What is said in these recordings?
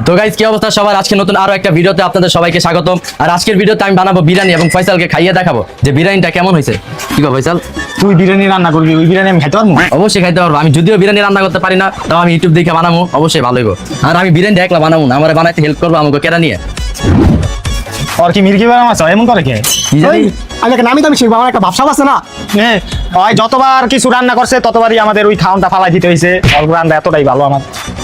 তো গাইস কি অবস্থা সবার, আজকে নতুন আরো একটা ভিডিওতে আপনাদের সবাইকে স্বাগতম। আর আজকের ভিডিওতে আমি বানাবো বিরিয়ানি এবং ফয়সালকে খাইয়ে দেখাবো যে বিরিয়ানিটা কেমন হয়েছে। কি গো ফয়সাল, তুই বিরিয়ানি রান্না করবি, ওই বিরিয়ানি আমি খাইতে পারবো? অবশ্যই খাইতে পারবো। আমি যদিও বিরিয়ানি রান্না করতে পারি না, তাও আমি ইউটিউব দেখে বানাবো, অবশ্যই ভালো হইব। আর আমি বিরিয়ানি একলা বানাবো না, আমার বানাইতে হেল্প করবো আমাকে কেরা নিয়ে। আর কি মির্কি বেড়াম আছে এমন করে কে? কি জানি আমি একটা নামি দামি শিখবো, আমার একটা ভাবসাব আছে না। ওই যতবার কিছু রান্না করছে ততবারই আমাদের ওই খাওয়ানটা ফালাই দিতে হয়েছে। অল্প রান্না এতটাই ভালো আমার।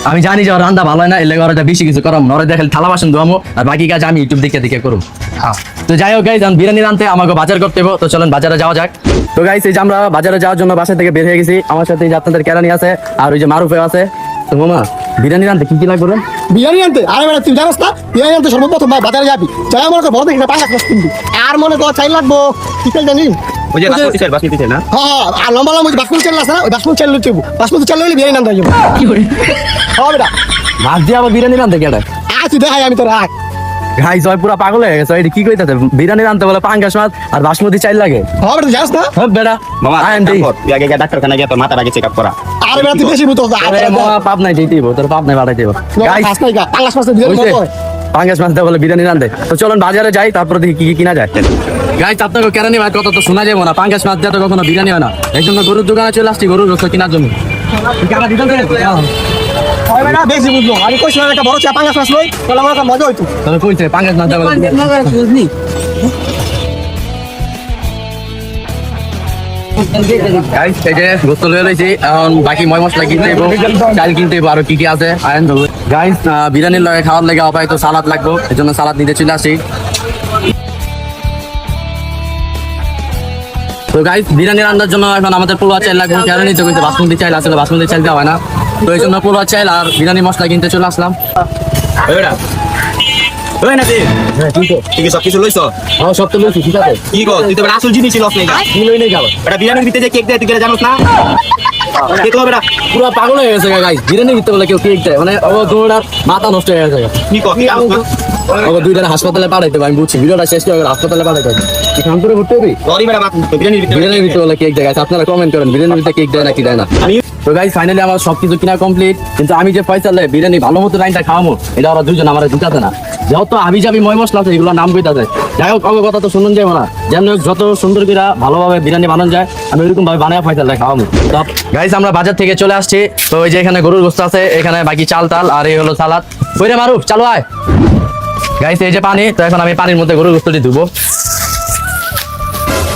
আমি জানি যে ওর রান্না ভালো হয় না, এর লেগে ওরা বেশি কিছু করাম না, ওরা দেখে থালা বাসন ধোয়ামো, আর বাকি কাজ আমি ইউটিউব দেখে দেখে করুম। হ্যাঁ, তো যাই হোক গাইজ, বিরিয়ানি রানতে আমাকে বাজার করতে হবে, তো চলেন বাজারে যাওয়া যাক। তো গাইজ এই যে আমরা বাজারে যাওয়ার জন্য বাসা থেকে বের হয়ে গেছি। আমার সাথে এই যে আপনাদের কেরানি আছে আর ওই যে মারুফে আছে। তো মামা বিরিয়ানি রানতে কি কি লাগবে রে? বিরিয়ানি আনতে আরে বেটা তুই জানাস না, বিরিয়ানি আনতে সর্বপ্রথম বাজারে যাবি, যাই মনে কর বড় দেখে পাঁচ লাখ কিনবি। আর মনে কর চাই লাগবো কি তেল জানি, ওই যে বাসমতি চাল না? হ্যাঁ, আর লম্বা লম্বা বাসমতি চাল আছে না, ওই বাসমতি চাল লইতে বাসমতি চাল লইলে বিরিয়ানি আনতে যাবো। কি করে হ্যাঁ বেটা, মাছ দিয়ে আবার বিরিয়ানি রানতে কেটে তুই দেখাই আমি তোর আগ। গাইজ ওই পুরা পাগল হয়ে গেছে, এটা কি কইতাছে? বিরিয়ানি রানতে বলে পাঙ্গাস মাছ আর বাসমতি চাল লাগে। হ্যাঁ বেটা জানাস না, হ্যাঁ বেটা মামা আইন দেই। তুই আগে ডাক্তারখানা গিয়ে তোর মাথার আগে চেক আপ করা। আরে বেটা তুই বেশি বুঝতো। আরে মামা পাপ নাই দিতেইব, তোর পাপ নাই বাড়াই দেব। গাইজ পাঁচ মাসে বিরিয়ানি হইছে, কত হয়? পাঙ্গাস মাছ দিয়ে বলে বিরিয়ানি রানতে। তো চলুন বাজারে যাই, তারপর দেখি কি কি কিনা যায়। গাইজ আপনাকে কেরানি মাছ কত তো শোনা যাবো না, পাঙ্গাস মাছ দিয়ে তো কখনো বিরিয়ানি হয় না। এই জন্য গরুর দোকানে চলে আসছি গরুর গোশত কেনার জন্য। হয় বেটা বেশি বুঝলো, আমি কইছিলাম একটা বড় চা পাঁচ মাস লই, তাহলে আমার একটা মজা হইতো। তাহলে কইছে পাঙ্গাস মাছ দিয়ে বলে গাইজ এই যে গোস্ত লয়ে লইছি, এখন বাকি ময় মশলা কিনতে হইব, চাল কিনতে হইব, আরো কি কি আছে আয়ন ধরবে। গাইজ বিরিয়ানির লগে খাওয়ার লেগে অপায়তো সালাদ লাগবে, এই জন্য সালাদ নিতে চলে আসি। তো গাইজ বিরিয়ানি রান্নার জন্য এখন আমাদের পোলোয়া চাল লাগবে, কেন নিতে কিন্তু বাসমতি চাল আসলে বাসমতি চাল দেওয়া হয় না, তো এই জন্য পোলোয়া চাল আর বিরিয়ানি মশলা কিনতে চলে আসলাম। ওই নাকি ঠিক আছে, সব কিছু লইছ? হ্যাঁ সব তো লইছি, ঠিক আছে। কি গো, তুই তো বেটা আসল জিনিস লস নেই গা। কি লই নেই যাবো, এটা বিরিয়ানির ভিতরে যে কেক দেয় তুই কি জানোস না? কে তো বেটা পুরো পাগল হয়ে গেছে গাইজ, বিরিয়ানি দিতে বলে কেউ কেক দেয়, মানে ও দৌড়ার মাথা নষ্ট হয়ে গেছে। কি কর কি জানোস না? ওকে দুইটা হাসপাতালে পাঠাইতে হবে, আমি বুঝছি ভিডিওটা শেষ করে হাসপাতালে পাঠাইতে হবে। কি কাম করে ভর্তি হবি? সরি বেটা, বাপ বিরিয়ানির ভিতরে বিরিয়ানির ভিতরে বলে কেক দেয় guys, আপনারা কমেন্ট করেন বিরিয়ানির ভিতরে কেক দেয় না কি দেয় না। আমি তো গাইজ ফাইনালি আমার সবকিছু কিনা কমপ্লিট, কিন্তু আমি যে ফয়সালে বিরিয়ানি ভালো মতো লাইনটা খাওয়াবো, এটা ওরা দুজন আমার ঢুকাতে না। যত আবি যাবি ময় মশলা আছে এগুলো নাম কইতাছে। যাই হোক অঙ্গ কথা তো শুনুন যাবো না, যেন যত সুন্দর করে ভালোভাবে বিরিয়ানি বানানো যায় আমি ওইরকম ভাবে বানায় ফয়সালে খাওয়াবো। তো গাইজ আমরা বাজার থেকে চলে আসছি, তো ওই যে এখানে গরুর গোস্ত আছে, এখানে বাকি চাল টাল আর এই হলো সালাদ। ওই রে মারুফ চালু আয়। গাইজ এই যে পানি, তো এখন আমি পানির মধ্যে গরুর গোস্তটি ধুবো।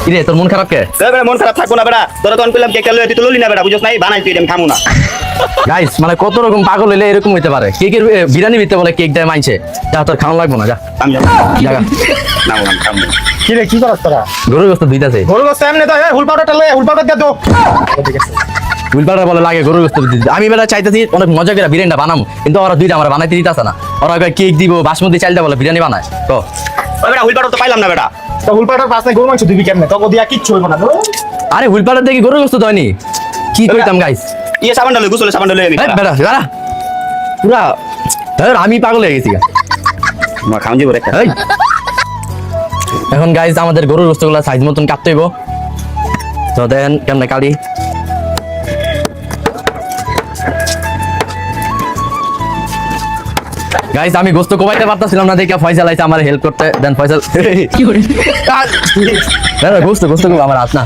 কিরে তোর মন খারাপ কে? বেটা মন খারাপ থাকবো না বেটা, তোরা তখন পেলাম কেক লই তুই তো ললি না বেটা, বুঝছ নাই বানাই তুই এরকম খামু না। গাইস মানে কত রকম পাগল হইলে এরকম হইতে পারে, কেকের বিরিয়ানি ভিতরে বলে কেক দেয় মাইনছে। যা তোর খাওয়া লাগবো না, যা আমি জায়গা না ওখানে খামু। কি রে কি করছ তোরা? গরুর গোস্ত দুইটাছে, গরু গোস্ত এমনি তো হুল পাউডারটা লই, হুল পাউডার দিয়ে দাও। উইলপাড়া বলে লাগে গরুর গোস্ত দিতে। আমি বেলা চাইতেছি অনেক মজা করে বিরিয়ানিটা বানাবো, কিন্তু ওরা দুইটা আমার বানাইতে দিতেছে না। ওরা কেক দিব বাসমতি চালটা বলে বিরিয়ানি বানায়। তো ওই বেটা হুইল পাউডার তো পাইলাম না বেটা। তো হুল পাউডার পাস নাই, গরু মাংস দিবি কেমনে? তোকে দিয়া কিচ্ছু হইব না। আরে উইলপাড়া দেখি গরুর গোস্ত তো হয়নি, কি কইতাম গাইস। ইয়ে সাবানটা লই, গোসলে সাবানটা লই আমি। বেটা বেটা পুরা আমি পাগল হয়ে গেছি। মা খাওন দিব রে। এই এখন গাইস আমাদের গরুর গোস্তগুলো সাইজ মতন কাটতে হইব, তো দেন কেমনে কালি। গাইস আমি গোস্ত কোবাইতে পারতাছিলাম না দেখে ফয়সাল আইছে আমার হেল্প করতে। দেন ফয়সাল কি করে দাদা গোস্ত গোস্ত কোবা আমার হাত না,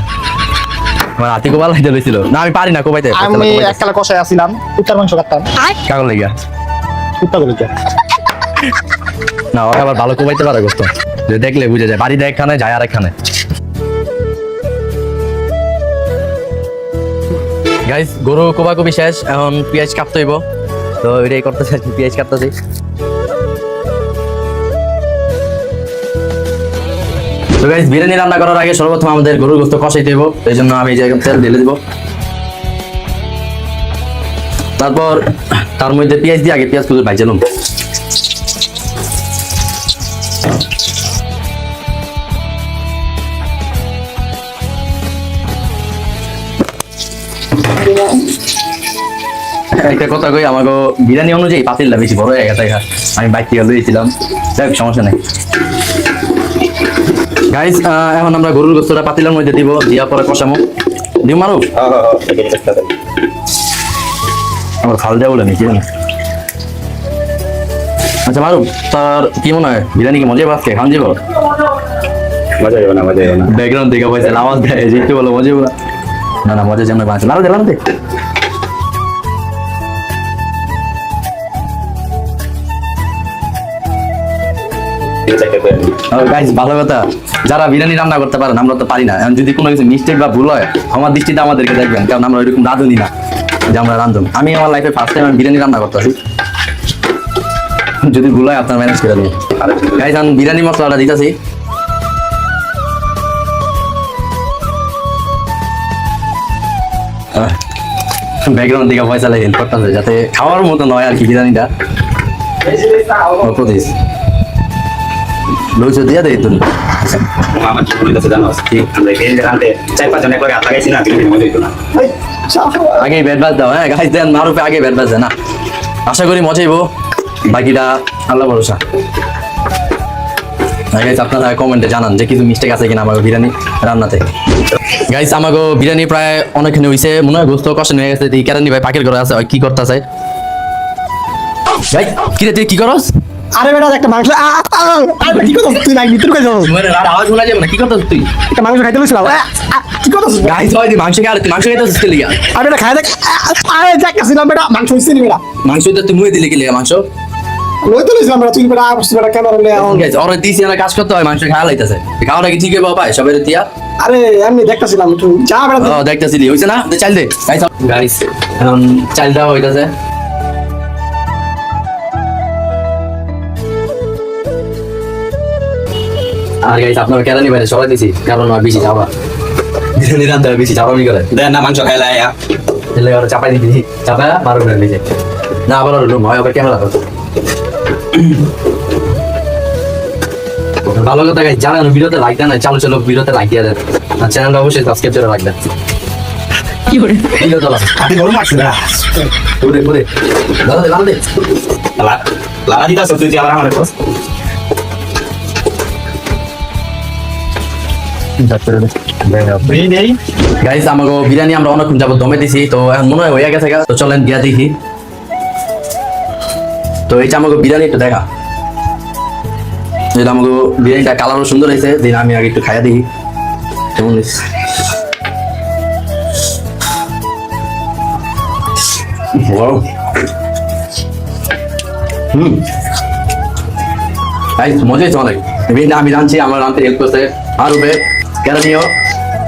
আমার হাতি কোবা লাইতে লইছিল না, আমি পারি না কোবাইতে। আমি এককালে কষায় আছিলাম, কুত্তার মাংস কাটতাম। কাগল লাগিয়া কুত্তা বলিতে না, ওরা আবার ভালো কোবাইতে পারে গোস্ত, যে দেখলে বুঝে যায় বাড়ি দেয় এখানে যায় আর এখানে। গাইস গরু কোবাকুবি শেষ, এখন পেঁয়াজ কাটতে হইব, তো এটাই করতেছে আর কি, পেঁয়াজ কাটতেছি। তো গাইস বিরিয়ানি রান্না করার আগে সর্বপ্রথম আমাদের গরুর গোস্ত কষাইতে হইব, এই জন্য আমি এই যে তেল ঢেলে দিব, তারপর তার মধ্যে পেঁয়াজ দিয়ে আগে পেঁয়াজ কুচি ভাইছিলাম। একটা কথা কই, আমাকে বিরিয়ানি অনুযায়ী পাতিলটা বেশি বড় হয়ে গেছে, আমি বাইক থেকে লইছিলাম, যাই সমস্যা নেই। গাইস এখন আমরা গরুর গোস্তটা পাতিলের মধ্যে দিব, দিয়া পরে কষামো। দিব মারু আমার খাল দেওয়া বলে নাকি আচ্ছা মারুফ, তোর কি মনে হয় বিরিয়ানি কি মজা পাচ্ছে খান যাবো? মজা যাবে না, মজা যাবে না। ব্যাকগ্রাউন্ড থেকে পয়সা আওয়াজ দেয় যে একটু বলো মজা বলা। না না মজা যেমন পাচ্ছে লাল দিলাম দে। গাইস ভালো কথা, যারা বিরিয়ানি রান্না করতে পারেন আমরা তো পারি না। এখন যদি কোনো কিছু মিস্টেক বা ভুল হয় আমার দৃষ্টিতে আমাদেরকে দেখবেন, কারণ আমরা ওইরকম রাঁধুনি না যে আমরা রাঁধুন। আমি আমার লাইফে ফার্স্ট টাইম বিরিয়ানি রান্না করতেছি, যদি ভুল হয় আপনার ম্যানেজ করে নিন। গাইস আমি বিরিয়ানি মশলাটা দিতেছি। ব্যাকগ্রাউন্ড দিকে পয়সা লাগে হেল্প করতেছে যাতে খাওয়ার মতো নয় আর কি বিরিয়ানিটা। প্রদেশ লইছো দিয়া দেয় তুমি। আমার কি মনে হচ্ছে জানো, ঠিক আমরা বিরিয়ানি রাঁধতে 4-5 জন একবার হাত লাগাইছি না, বিরিয়ানি মজা হইতো না। আগে ব্যাট বাজ দাও। হ্যাঁ গাইস দেন মারুফে আগে ব্যাট বাজ দেয় না, আশা করি মজাইবো, বাকিটা আল্লাহ ভরসা। গাইস আপনারা কমেন্টে জানান যে কিছু মিস্টেক আছে কিনা আমার বিরিয়ানি রান্নাতে। গাইস আমাকে বিরিয়ানি প্রায় অনেকখানি হইছে, মনে হয় গোস্ত কষানো হয়ে গেছে। এই কেরানি ভাই পাকের করে আছে, ওই কি করতেছে? গাইস কি রে তুই কি করস? আরে বেটা একটা মাংস আরে কি করছিস তুই? নাই ভিতর কই যাবো? মানে আওয়াজ শোনা যাবে না, কি করতেছ তুই? একটা মাংস খাইতে বলছিলাম। কি করছিস? গাইস হয় তুই মাংস খাই, তুই মাংস খাইতেছিস কি লিগা? আরে বেটা খাই দেখ। আরে যাক কাছিলাম বেটা, মাংস হইছে নি বেটা? মাংস তো তুই মুয়ে দিলি কি লিগা মাংস? লই তো লইছিলাম বেটা, তুই বেটা বসে বেটা কেন রে? গাইস ওরে দিছি না, কাজ করতে হয়, মাংস খাওয়া লাইতাছে। খাওয়াটা কি ঠিক হবে ভাই সবাই তিয়া? আরে এমনি দেখতাছিলাম তুই যা বেটা। ও দেখতেছিলি হইছে না, দে চাল দে। গাইস গাইস চাল দাও হইতাছে। আর গাইস আপনার কেরানি বাইরে সবাই দিছি, কারণ আর বেশি যাওয়া বিরিয়ানি রান্না বেশি চাপামি করে দেন না মাংস খাইলা আয়া। তাহলে ওরা চাপাই দিবি, চাপা বারো করে দিয়েছে না, আবার রুম হয় আবার ক্যামেরা করতো। ভালো কথা গাইস, জানেন ভিডিওতে লাইক দেন, চালু চালু ভিডিওতে লাইক দিয়ে দেন, আর চ্যানেলটা অবশ্যই সাবস্ক্রাইব করে রাখবেন। কি করে ভিডিও চালা আপনি গরম মারছেন না? ওরে ওরে লাল দে লাল দে। লালা দিতাছ তুই যে আবার আমার কস। গাইস আমাকে বিরিয়ানি আমরা অনেকক্ষণ যাবো দমে দিছি, তো এখন মনে হয় হয়ে গেছে। তো চলেন দিয়া দেখি। তো এই যে আমাকে বিরিয়ানি একটু দেখা, যেটা আমাকে বিরিয়ানিটা কালারও সুন্দর হয়েছে, দিন আমি আগে একটু খাইয়া দিই কেমন হয়েছে। মজা হয়েছে অনেক। বিরিয়ানি আমি জানছি, আমার রান্তে হেল্প করছে আর উপরে কেরানিও,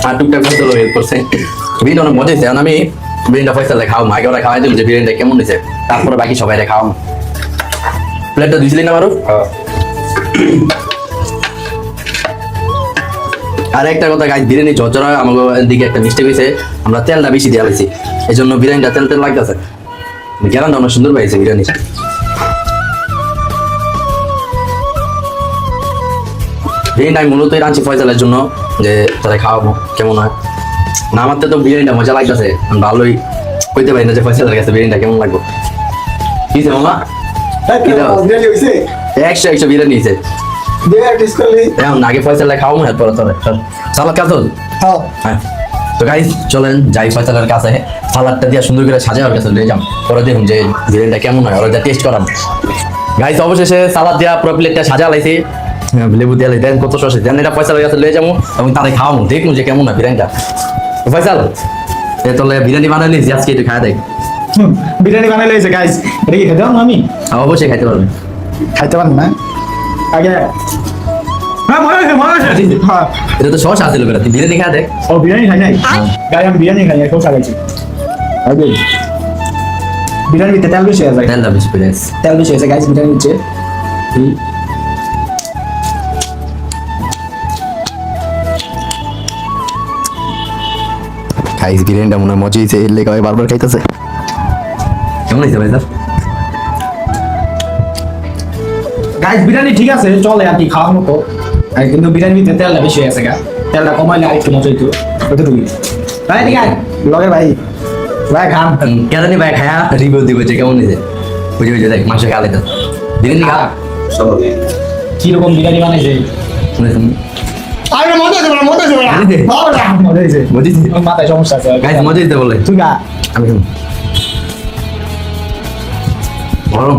আর টুকটাক ফসলও হেল্প করছে। বিরিয়ানি অনেক মজা হয়েছে। এখন আমি বিরিয়ানিটা ফসলে খাও, মাকে ওরা খাওয়াই দেবো যে বিরিয়ানিটা কেমন হয়েছে, তারপরে বাকি সবাই খাওয়াম। প্লেটটা দিয়েছিলি না মারুফ? আর একটা কথা গাইস, বিরিয়ানি ঝরঝরা আমাকে দিকে একটা মিস্টেক হয়েছে, আমরা তেলটা বেশি দেওয়া হয়েছি, এই জন্য বিরিয়ানিটা তেল তেল লাগতেছে। গ্যারান্টি অনেক সুন্দর পাইছে বিরিয়ানি। বিরিয়ানি আমি মূলত রাঁচি ফয়সালের জন্য, যে তারা খাওয়াবো কেমন হয় না। আমার তো বিরিয়ানিটা মজা লাগতেছে, আমি ভালোই কইতে পারি না যে ফয়সালের কাছে বিরিয়ানিটা কেমন লাগবে। কি মামা বিরিয়ানি হইছে? 100 বিরিয়ানি হয়েছে। দেয়ার ডিসকালি এখন আগে ফয়সালে খাওয়াবো, এরপরে তোরে সালাদ কাজ। হ্যাঁ হ্যাঁ তো গাইস চলেন যাই ফয়সালের কাছে, সালাদটা দিয়ে সুন্দর করে সাজা ওর কাছে নিয়ে যাম, পরে দেখুন যে বিরিয়ানিটা কেমন হয়, ওরা যা টেস্ট করাম। গাইস অবশেষে সালাদ দিয়া পুরো প্লেটটা সাজা লাইছি, লেবু দিয়ে দেন কত সস দেন, এটা ফয়সালের কাছে নিয়ে যাবো এবং তাদের খাওয়াবো, দেখুন যে কেমন হয় বিরিয়ানিটা। ফয়সাল এ তাহলে বিরিয়ানি বানাইলি আজকে একটু খাওয়া দেয়। বিরিয়ানি বানাইলে হয়েছে গাইস, এটা কি খেতে আমি? অবশ্যই খাইতে পারবেন। খাইতে পারবো না আগে। হ্যাঁ মনে হয়েছে মনে হয়েছে। হ্যাঁ এটা তো সস আছে লোকেরা, তুই বিরিয়ানি খাওয়া দেখ। ও বিরিয়ানি খাই নাই গাই, আমি বিরিয়ানি খাই নাই, সব খাইছি। আগে বিরিয়ানি ভিতরে তেল বেশি আছে, তেলটা বেশি করে আছে। তেল বেশি আছে গাইস বিরিয়ানি হচ্ছে। খাইস বিরিয়ানিটা মনে হয় মজা হয়েছে, এর লেগে বারবার খাইতেছে। কেমন হয়েছে ভাই স্যার? গাইস বিরিয়ানি ঠিক আছে, চলে আর কি খাওয়ার মতো, কিন্তু বিরিয়ানি ভিতরে তেলটা বেশি হয়ে গেছে গা, তেলটা কমাইলে আর একটু মজা হইতো। কতটুকু ভাই ঠিক আছে লগের ভাই, ভাই খান কেরানি ভাই খায়া রিভিউ দিব যে কেমন হয়েছে। বুঝে বুঝে দেখ মাংস খাওয়া লাইতে বিরিয়ানি খা কিরকম বিরিয়ানি বানাইছে। শুনেছেন? আরে মজা হইছে বেটা, মজা হইছে বেটা। বাবা মজা হয়েছে, বুঝেছি আমার মাথায় সমস্যা আছে গাইস, মজা হয়েছে বলে তুই গা। আমি গরম